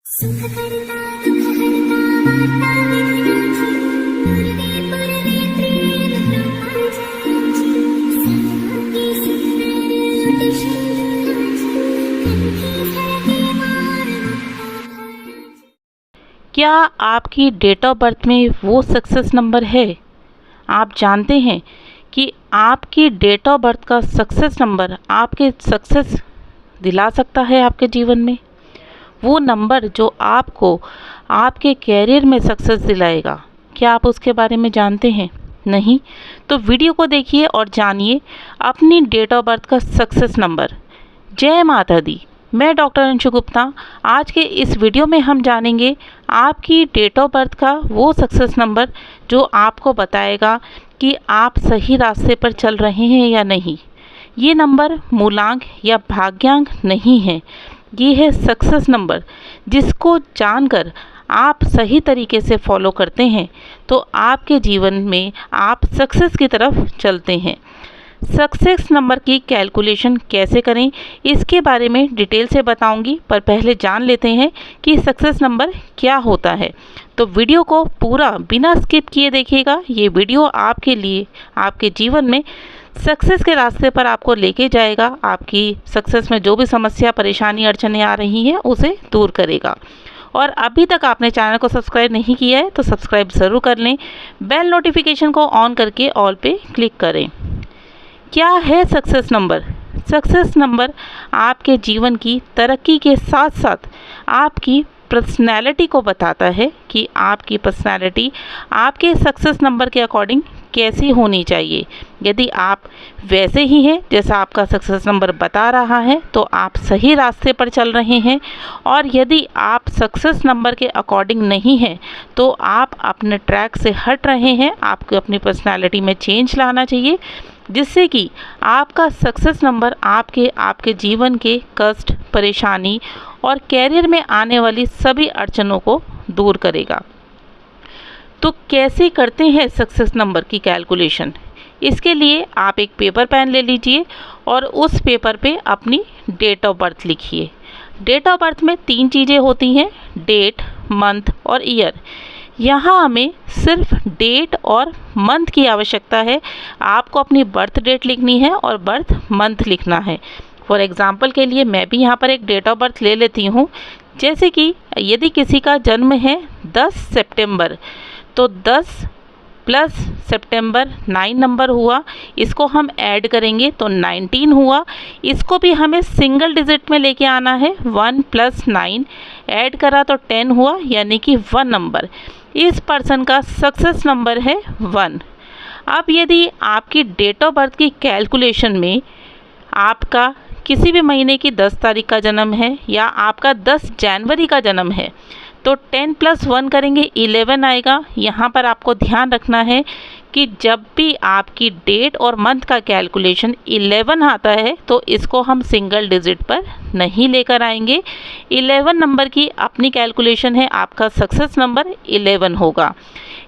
सुख करता दुख हरता वार्ता विघ्नाची पूर्वे पूर्वे प्रेम ब्रह्माची सर्वोपि सुंदर कंठी धरते मार क्या आपकी डेट ऑफ बर्थ में वो सक्सेस नंबर है? आप जानते हैं कि आपकी डेट ऑफ बर्थ का सक्सेस नंबर आपके सक्सेस दिला सकता है आपके जीवन में। वो नंबर जो आपको आपके कैरियर में सक्सेस दिलाएगा। क्या आप उसके बारे में जानते हैं? नहीं? तो वीडियो को देखिए और जानिए अपनी डेट ऑफ बर्थ का सक्सेस नंबर। जय माता दी। मैं डॉक्टर अंशु गुप्ता। आज के इस वीडियो में हम जानेंगे आपकी डेट ऑफ बर्थ का वो सक्सेस नंबर जो आपको बताएगा कि आप सही रास्ते पर चल रहे हैं या नहीं। ये नंबर मूलांक या भाग्यांक नहीं है, ये है सक्सेस नंबर, जिसको जानकर आप सही तरीके से फॉलो करते हैं तो आपके जीवन में आप सक्सेस की तरफ चलते हैं। सक्सेस नंबर की कैलकुलेशन कैसे करें इसके बारे में डिटेल से बताऊंगी, पर पहले जान लेते हैं कि सक्सेस नंबर क्या होता है। तो वीडियो को पूरा बिना स्किप किए देखिएगा। ये वीडियो आपके लिए आपके जीवन में सक्सेस के रास्ते पर आपको लेके जाएगा। आपकी सक्सेस में जो भी समस्या परेशानी अड़चने आ रही हैं उसे दूर करेगा। और अभी तक आपने चैनल को सब्सक्राइब नहीं किया है तो सब्सक्राइब ज़रूर कर लें। बेल नोटिफिकेशन को ऑन करके ऑल पे क्लिक करें। क्या है सक्सेस नंबर? सक्सेस नंबर आपके जीवन की तरक्की के साथ साथ आपकी पर्सनैलिटी को बताता है कि आपकी पर्सनैलिटी आपके सक्सेस नंबर के अकॉर्डिंग कैसी होनी चाहिए। यदि आप वैसे ही हैं जैसा आपका सक्सेस नंबर बता रहा है तो आप सही रास्ते पर चल रहे हैं, और यदि आप सक्सेस नंबर के अकॉर्डिंग नहीं हैं तो आप अपने ट्रैक से हट रहे हैं। आपको अपनी पर्सनैलिटी में चेंज लाना चाहिए, जिससे कि आपका सक्सेस नंबर आपके जीवन के कष्ट, परेशानी और कैरियर में आने वाली सभी अड़चनों को दूर करेगा। तो कैसे करते हैं सक्सेस नंबर की कैलकुलेशन? इसके लिए आप एक पेपर पेन ले लीजिए और उस पेपर पे अपनी डेट ऑफ बर्थ लिखिए। डेट ऑफ बर्थ में 3 चीज़ें होती हैं, डेट, मंथ और ईयर। यहाँ हमें सिर्फ डेट और मंथ की आवश्यकता है। आपको अपनी बर्थ डेट लिखनी है और बर्थ मंथ लिखना है। फॉर एग्ज़ाम्पल के लिए मैं भी यहाँ पर एक डेट ऑफ बर्थ ले लेती हूँ। जैसे कि यदि किसी का जन्म है 10 सितंबर, तो 10 प्लस सितंबर 9 नंबर हुआ, इसको हम ऐड करेंगे तो 19 हुआ। इसको भी हमें सिंगल डिजिट में लेके आना है। 1 + 9 ऐड करा तो 10 हुआ, यानी कि 1 नंबर। इस पर्सन का सक्सेस नंबर है 1। अब यदि आपकी डेट ऑफ बर्थ की कैलकुलेशन में आपका किसी भी महीने की 10 तारीख का जन्म है या आपका 10 जनवरी का जन्म है तो 10 + 1 करेंगे 11 आएगा। यहाँ पर आपको ध्यान रखना है कि जब भी आपकी डेट और मंथ का कैलकुलेशन 11 आता है तो इसको हम सिंगल डिजिट पर नहीं लेकर आएंगे। 11 नंबर की अपनी कैलकुलेशन है, आपका सक्सेस नंबर 11 होगा।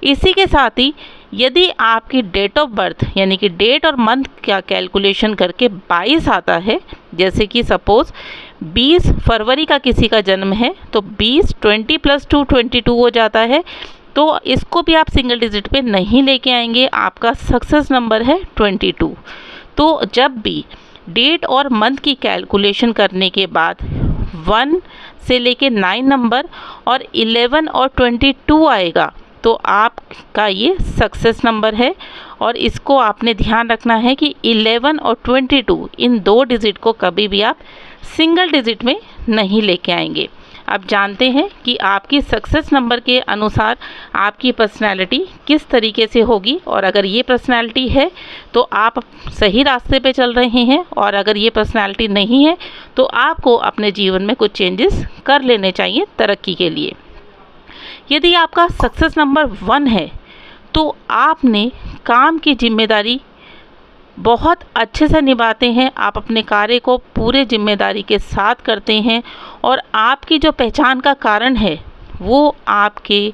इसी के साथ ही यदि आपकी डेट ऑफ बर्थ यानी कि डेट और मंथ का कैलकुलेशन करके 22 आता है, जैसे कि सपोज़ 20 फरवरी का किसी का जन्म है तो 20 20 + 2 22 हो जाता है, तो इसको भी आप सिंगल डिजिट पे नहीं लेके आएंगे। आपका सक्सेस नंबर है 22। तो जब भी डेट और मंथ की कैलकुलेशन करने के बाद 1 से लेके 9 नंबर और 11 और 22 आएगा तो आपका ये सक्सेस नंबर है। और इसको आपने ध्यान रखना है कि 11 और 22 इन 2 डिजिट को कभी भी आप सिंगल डिजिट में नहीं लेके आएंगे। अब जानते हैं कि आपकी सक्सेस नंबर के अनुसार आपकी पर्सनैलिटी किस तरीके से होगी, और अगर ये पर्सनैलिटी है तो आप सही रास्ते पे चल रहे हैं, और अगर ये पर्सनैलिटी नहीं है तो आपको अपने जीवन में कुछ चेंजेस कर लेने चाहिए तरक्की के लिए। यदि आपका सक्सेस नंबर 1 है तो आपने काम की जिम्मेदारी बहुत अच्छे से निभाते हैं। आप अपने कार्य को पूरे जिम्मेदारी के साथ करते हैं, और आपकी जो पहचान का कारण है वो आपके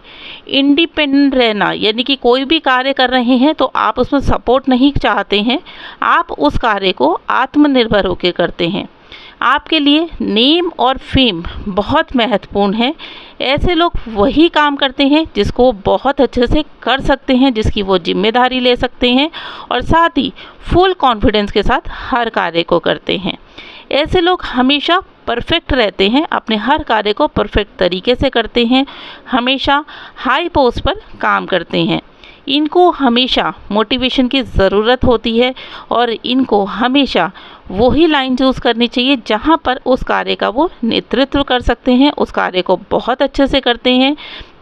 इंडिपेंडेंट रहना, यानी कि कोई भी कार्य कर रहे हैं तो आप उसमें सपोर्ट नहीं चाहते हैं, आप उस कार्य को आत्मनिर्भर होकर करते हैं। आपके लिए नेम और फेम बहुत महत्वपूर्ण है। ऐसे लोग वही काम करते हैं जिसको वो बहुत अच्छे से कर सकते हैं, जिसकी वो जिम्मेदारी ले सकते हैं और साथ ही फुल कॉन्फिडेंस के साथ हर कार्य को करते हैं। ऐसे लोग हमेशा परफेक्ट रहते हैं, अपने हर कार्य को परफेक्ट तरीके से करते हैं, हमेशा हाई पोस्ट पर काम करते हैं। इनको हमेशा मोटिवेशन की ज़रूरत होती है और इनको हमेशा वही लाइन चूज़ करनी चाहिए जहाँ पर उस कार्य का वो नेतृत्व कर सकते हैं, उस कार्य को बहुत अच्छे से करते हैं।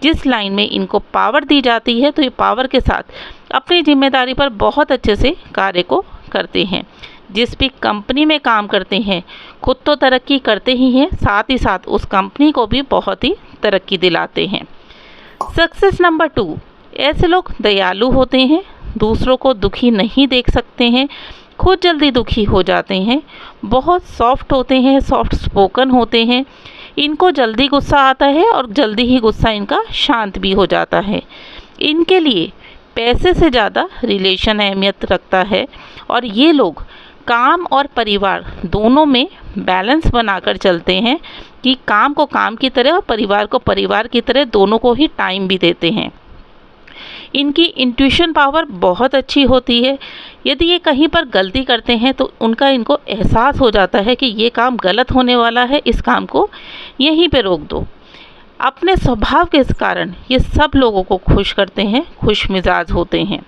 जिस लाइन में इनको पावर दी जाती है तो ये पावर के साथ अपनी जिम्मेदारी पर बहुत अच्छे से कार्य को करते हैं। जिस भी कंपनी में काम करते हैं खुद तो तरक्की करते ही हैं, साथ ही साथ उस कंपनी को भी बहुत ही तरक्की दिलाते हैं। सक्सेस नंबर 2, ऐसे लोग दयालु होते हैं, दूसरों को दुखी नहीं देख सकते हैं, खुद जल्दी दुखी हो जाते हैं, बहुत सॉफ्ट होते हैं, सॉफ्ट स्पोकन होते हैं। इनको जल्दी गुस्सा आता है और जल्दी ही गुस्सा इनका शांत भी हो जाता है। इनके लिए पैसे से ज़्यादा रिलेशन अहमियत रखता है और ये लोग काम और परिवार दोनों में बैलेंस बनाकर चलते हैं कि काम को काम की तरह और परिवार को परिवार की तरह दोनों को ही टाइम भी देते हैं। इनकी इंट्यूशन पावर बहुत अच्छी होती है। यदि ये कहीं पर गलती करते हैं तो इनको एहसास हो जाता है कि ये काम गलत होने वाला है, इस काम को यहीं पे रोक दो। अपने स्वभाव के कारण ये सब लोगों को खुश करते हैं, खुश मिजाज होते हैं।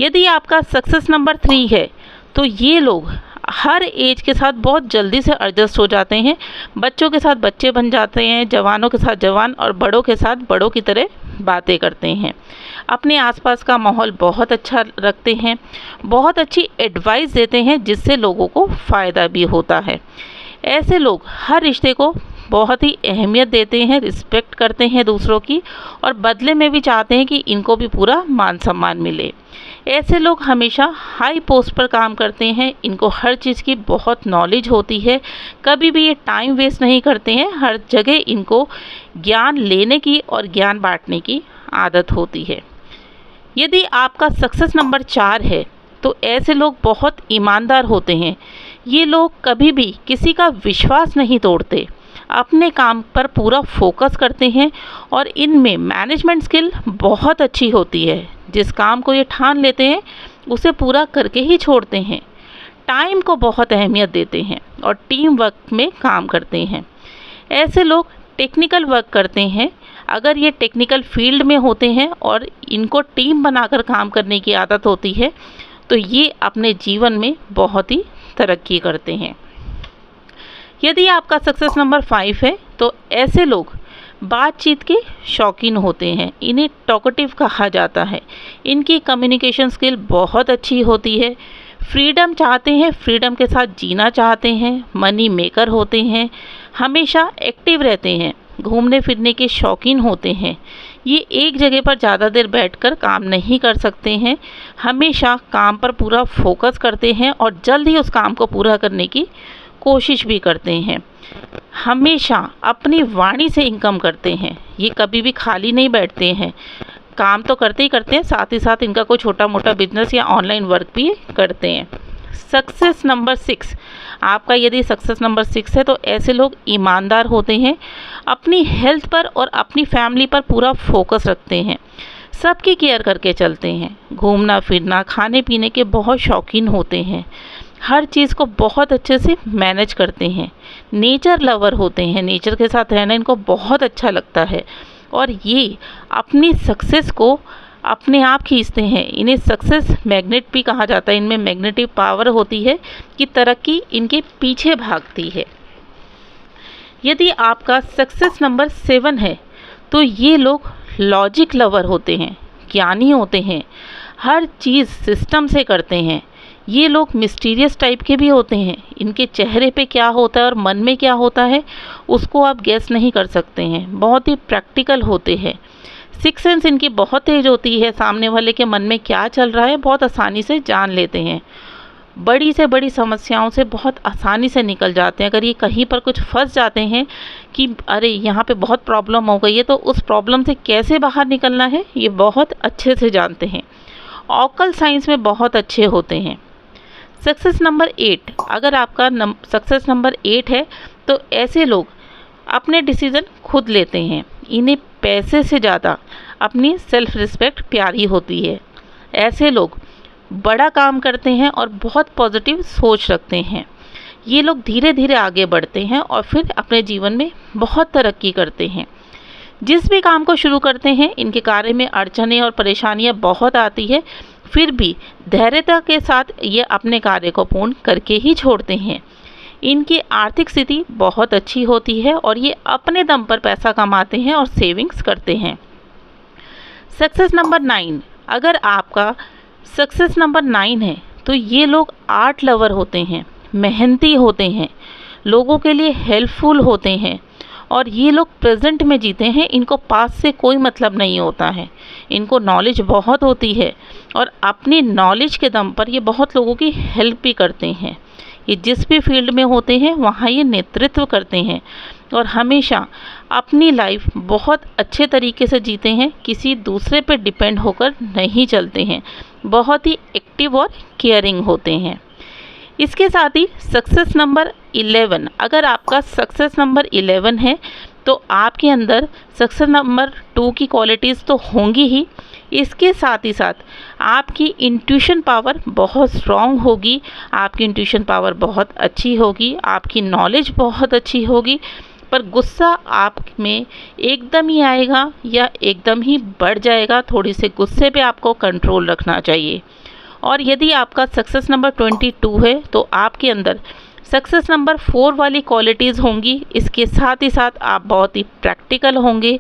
यदि आपका सक्सेस नंबर 3 है तो ये लोग हर एज के साथ बहुत जल्दी से एडजस्ट हो जाते हैं। बच्चों के साथ बच्चे बन जाते हैं, जवानों के साथ जवान और बड़ों के साथ बड़ों की तरह बातें करते हैं। अपने आसपास का माहौल बहुत अच्छा रखते हैं, बहुत अच्छी एडवाइस देते हैं जिससे लोगों को फ़ायदा भी होता है। ऐसे लोग हर रिश्ते को बहुत ही अहमियत देते हैं, रिस्पेक्ट करते हैं दूसरों की और बदले में भी चाहते हैं कि इनको भी पूरा मान सम्मान मिले। ऐसे लोग हमेशा हाई पोस्ट पर काम करते हैं, इनको हर चीज़ की बहुत नॉलेज होती है, कभी भी ये टाइम वेस्ट नहीं करते हैं, हर जगह इनको ज्ञान लेने की और ज्ञान बांटने की आदत होती है। यदि आपका सक्सेस नंबर 4 है तो ऐसे लोग बहुत ईमानदार होते हैं। ये लोग कभी भी किसी का विश्वास नहीं तोड़ते, अपने काम पर पूरा फोकस करते हैं और इनमें मैनेजमेंट स्किल बहुत अच्छी होती है। जिस काम को ये ठान लेते हैं उसे पूरा करके ही छोड़ते हैं। टाइम को बहुत अहमियत देते हैं और टीम वर्क में काम करते हैं। ऐसे लोग टेक्निकल वर्क करते हैं। अगर ये टेक्निकल फील्ड में होते हैं और इनको टीम बनाकर काम करने की आदत होती है तो ये अपने जीवन में बहुत ही तरक्की करते हैं। यदि आपका सक्सेस नंबर 5 है तो ऐसे लोग बातचीत के शौकीन होते हैं, इन्हें टॉकेटिव कहा जाता है। इनकी कम्युनिकेशन स्किल बहुत अच्छी होती है, फ्रीडम चाहते हैं, फ्रीडम के साथ जीना चाहते हैं, मनी मेकर होते हैं, हमेशा एक्टिव रहते हैं, घूमने फिरने के शौकीन होते हैं। ये एक जगह पर ज़्यादा देर बैठकर काम नहीं कर सकते हैं, हमेशा काम पर पूरा फोकस करते हैं और जल्द ही उस काम को पूरा करने की कोशिश भी करते हैं। हमेशा अपनी वाणी से इनकम करते हैं, ये कभी भी खाली नहीं बैठते हैं, काम तो करते ही करते हैं, साथ ही साथ इनका कोई छोटा मोटा बिजनेस या ऑनलाइन वर्क भी करते हैं। सक्सेस नंबर 6, आपका यदि सक्सेस नंबर 6 है तो ऐसे लोग ईमानदार होते हैं, अपनी हेल्थ पर और अपनी फैमिली पर पूरा फोकस रखते हैं, सबकी केयर करके चलते हैं, घूमना फिरना खाने पीने के बहुत शौकीन होते हैं, हर चीज़ को बहुत अच्छे से मैनेज करते हैं, नेचर लवर होते हैं, नेचर के साथ रहना इनको बहुत अच्छा लगता है और ये अपनी सक्सेस को अपने आप खींचते हैं। इन्हें सक्सेस मैग्नेट भी कहा जाता है, इनमें मैग्नेटिक पावर होती है कि तरक्की इनके पीछे भागती है। यदि आपका सक्सेस नंबर 7 है तो ये लोग लॉजिक लवर होते हैं, ज्ञानी होते हैं, हर चीज़ सिस्टम से करते हैं। ये लोग मिस्टीरियस टाइप के भी होते हैं, इनके चेहरे पे क्या होता है और मन में क्या होता है उसको आप गेस नहीं कर सकते हैं, बहुत ही प्रैक्टिकल होते हैं। सिक्स सेंस इनकी बहुत तेज होती है, सामने वाले के मन में क्या चल रहा है बहुत आसानी से जान लेते हैं, बड़ी से बड़ी समस्याओं से बहुत आसानी से निकल जाते हैं। अगर ये कहीं पर कुछ फंस जाते हैं कि अरे यहाँ पे बहुत प्रॉब्लम हो गई है तो उस प्रॉब्लम से कैसे बाहर निकलना है ये बहुत अच्छे से जानते हैं। ऑकल साइंस में बहुत अच्छे होते हैं। सक्सेस नंबर 8, अगर आपका सक्सेस नंबर 8 है तो ऐसे लोग अपने डिसीज़न खुद लेते हैं। इन्हें पैसे से ज़्यादा अपनी सेल्फ रिस्पेक्ट प्यारी होती है। ऐसे लोग बड़ा काम करते हैं और बहुत पॉजिटिव सोच रखते हैं। ये लोग धीरे धीरे आगे बढ़ते हैं और फिर अपने जीवन में बहुत तरक्की करते हैं। जिस भी काम को शुरू करते हैं इनके कार्य में अड़चनें और परेशानियां बहुत आती है, फिर भी धैर्यता के साथ ये अपने कार्य को पूर्ण करके ही छोड़ते हैं। इनकी आर्थिक स्थिति बहुत अच्छी होती है और ये अपने दम पर पैसा कमाते हैं और सेविंग्स करते हैं। सक्सेस नंबर 9, अगर आपका सक्सेस नंबर 9 है तो ये लोग आर्ट लवर होते हैं, मेहनती होते हैं, लोगों के लिए हेल्पफुल होते हैं और ये लोग प्रेजेंट में जीते हैं। इनको पास्ट से कोई मतलब नहीं होता है। इनको नॉलेज बहुत होती है और अपनी नॉलेज के दम पर ये बहुत लोगों की हेल्प भी करते हैं। ये जिस भी फील्ड में होते हैं वहाँ ये नेतृत्व करते हैं और हमेशा अपनी लाइफ बहुत अच्छे तरीके से जीते हैं, किसी दूसरे पर डिपेंड होकर नहीं चलते हैं, बहुत ही एक्टिव और केयरिंग होते हैं। इसके साथ ही सक्सेस नंबर 11, अगर आपका सक्सेस नंबर 11 है तो आपके अंदर सक्सेस नंबर 2 की क्वालिटीज़ तो होंगी ही, इसके साथ ही साथ आपकी इंट्यूशन पावर बहुत स्ट्रॉन्ग होगी, आपकी इंट्यूशन पावर बहुत अच्छी होगी, आपकी नॉलेज बहुत अच्छी होगी, पर गुस्सा आप में एकदम ही आएगा या एकदम ही बढ़ जाएगा। थोड़ी से गुस्से पे आपको कंट्रोल रखना चाहिए। और यदि आपका सक्सेस नंबर 22 है तो आपके अंदर सक्सेस नंबर 4 वाली क्वालिटीज़ होंगी। इसके साथ ही साथ आप बहुत ही प्रैक्टिकल होंगे,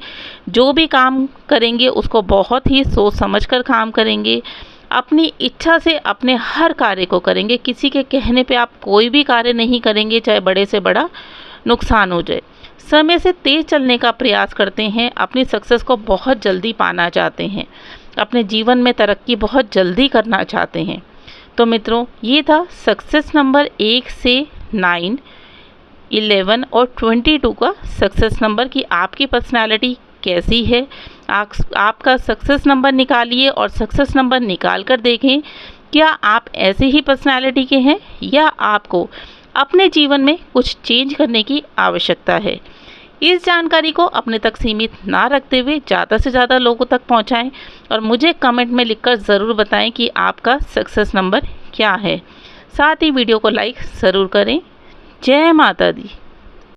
जो भी काम करेंगे उसको बहुत ही सोच समझकर काम करेंगे, अपनी इच्छा से अपने हर कार्य को करेंगे, किसी के कहने पे आप कोई भी कार्य नहीं करेंगे चाहे बड़े से बड़ा नुकसान हो जाए। समय से तेज़ चलने का प्रयास करते हैं, अपनी सक्सेस को बहुत जल्दी पाना चाहते हैं, अपने जीवन में तरक्की बहुत जल्दी करना चाहते हैं। तो मित्रों, ये था सक्सेस नंबर 1 से 9, 11 और 22 का सक्सेस नंबर की आपकी पर्सनालिटी कैसी है। आपका सक्सेस नंबर निकालिए और सक्सेस नंबर निकाल कर देखें, क्या आप ऐसे ही पर्सनालिटी के हैं या आपको अपने जीवन में कुछ चेंज करने की आवश्यकता है। इस जानकारी को अपने तक सीमित ना रखते हुए ज़्यादा से ज़्यादा लोगों तक पहुंचाएं और मुझे कमेंट में लिखकर ज़रूर बताएं कि आपका सक्सेस नंबर क्या है। साथ ही वीडियो को लाइक ज़रूर करें। जय माता दी।